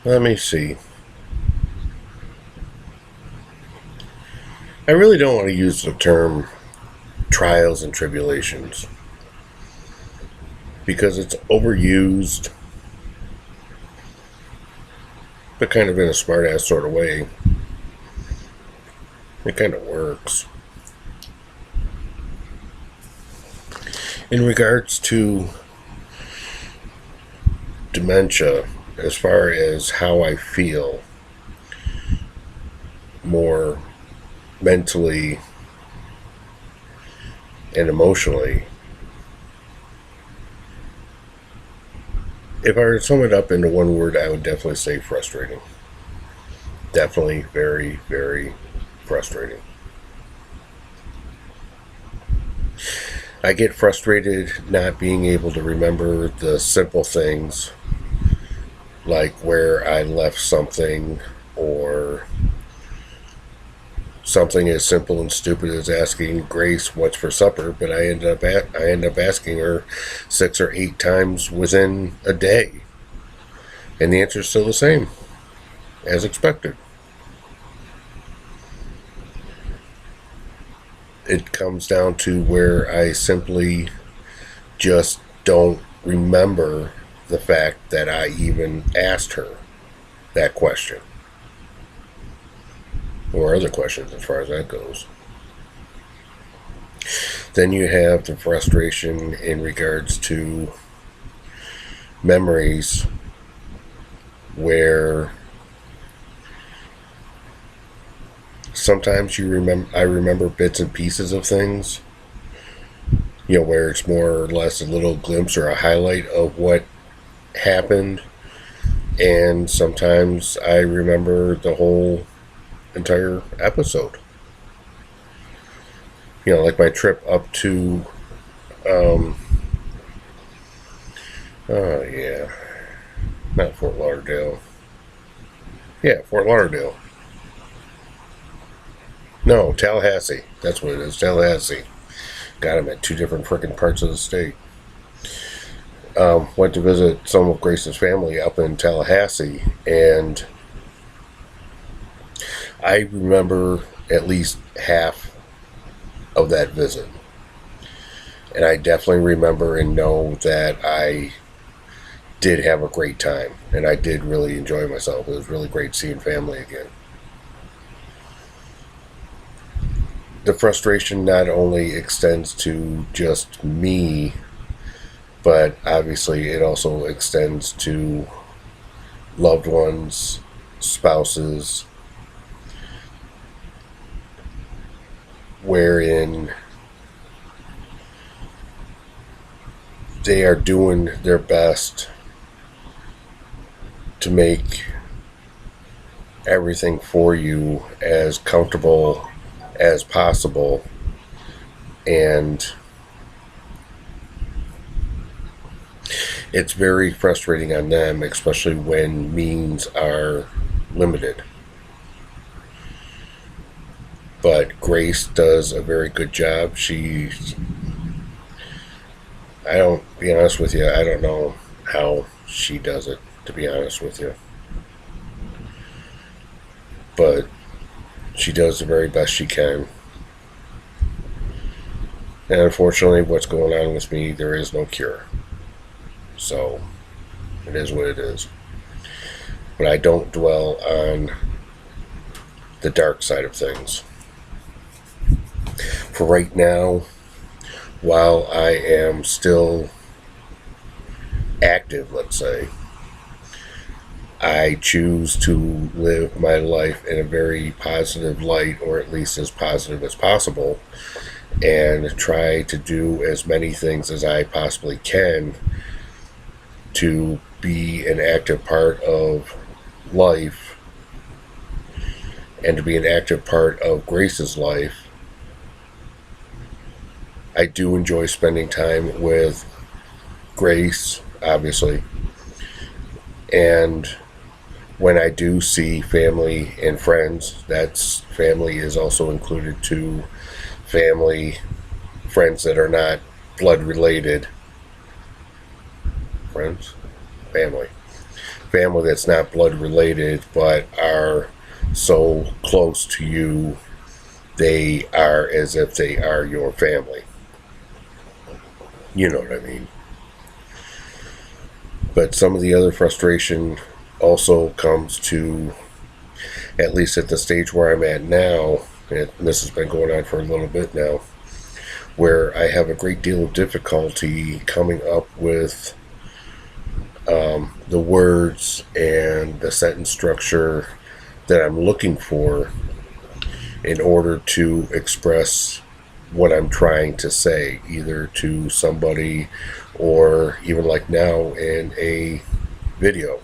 Let me see. I really don't want to use the term trials and tribulations because it's overused, but kind of in a smart ass sort of way. It kind of works. In regards to dementia, as far as how I feel more mentally and emotionally, if I were to sum it up into one word, I would definitely say frustrating. Definitely very, very frustrating. I get frustrated not being able to remember the simple things like where I left something, or something as simple and stupid as asking Grace what's for supper, but I end up asking her 6 or 8 times within a day, and the answer is still the same, as expected. It comes down to where I simply just don't remember the fact that I even asked her that question, or other questions as far as that goes. Then you have the frustration in regards to memories where sometimes I remember bits and pieces of things, where it's more or less a little glimpse or a highlight of what happened, and sometimes I remember the whole entire episode. Like my trip up to, oh yeah, not Fort Lauderdale. Yeah, Fort Lauderdale. No, Tallahassee. That's what it is, Tallahassee. Got him at 2 different freaking parts of the state. Went to visit some of Grace's family up in Tallahassee, and I remember at least half of that visit. And I definitely remember and know that I did have a great time, and I did really enjoy myself. It was really great seeing family again. The frustration not only extends to just me, but obviously it also extends to loved ones, spouses, wherein they are doing their best to make everything for you as comfortable as possible, and it's very frustrating on them, especially when means are limited. But Grace does a very good job. I don't, be honest with you, I don't know how she does it, to be honest with you. But she does the very best she can. And unfortunately, what's going on with me, there is no cure. So, it is what it is. But I don't dwell on the dark side of things. For right now, while I am still active, let's say, I choose to live my life in a very positive light, or at least as positive as possible, and try to do as many things as I possibly can to be an active part of life, and to be an active part of Grace's life. I do enjoy spending time with Grace, obviously, and when I do see family and friends, that's family is also included to family, friends that are not blood related. Friends? Family. family that's not blood related but are so close to you, they are as if they are your family. You know what I mean? But some of the other frustration also comes to, at least at the stage where I'm at now, and this has been going on for a little bit now, where I have a great deal of difficulty coming up with the words and the sentence structure that I'm looking for in order to express what I'm trying to say, either to somebody or even like now in a video.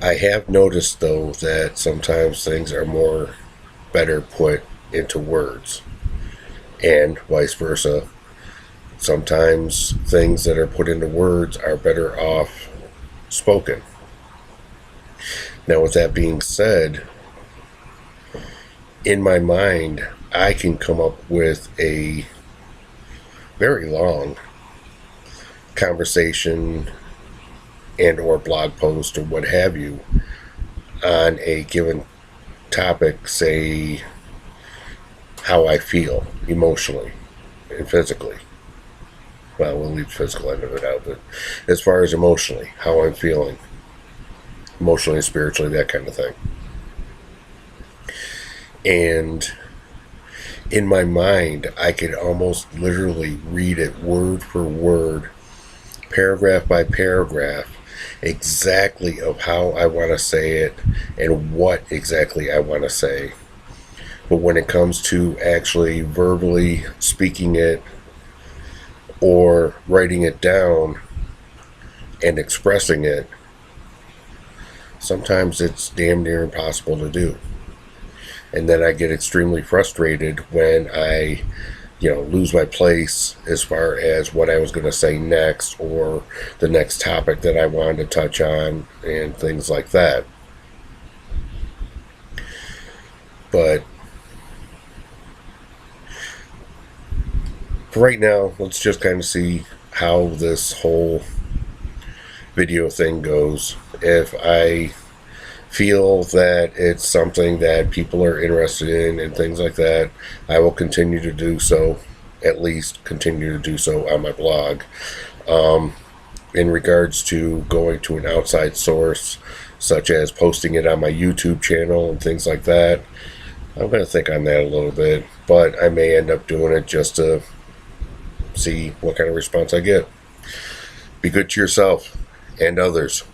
I have noticed though that sometimes things are more better put into words, and vice versa. Sometimes things that are put into words are better off spoken. Now, with that being said, in my mind, I can come up with a very long conversation and or blog post or what have you on a given topic, say how I feel emotionally and physically. Well, we'll leave the physical end of it out, but as far as emotionally, how I'm feeling, emotionally and spiritually, that kind of thing. And in my mind, I could almost literally read it word for word, paragraph by paragraph, exactly of how I want to say it and what exactly I want to say. But when it comes to actually verbally speaking it or writing it down and expressing it, sometimes it's damn near impossible to do. And then I get extremely frustrated when I, lose my place as far as what I was going to say next or the next topic that I wanted to touch on and things like that. But for right now, let's just kind of see how this whole video thing goes. If I feel that it's something that people are interested in and things like that, I will continue to do so, at least continue to do so on my blog. In regards to going to an outside source, such as posting it on my YouTube channel and things like that, I'm going to think on that a little bit, but I may end up doing it just to see what kind of response I get. Be good to yourself and others.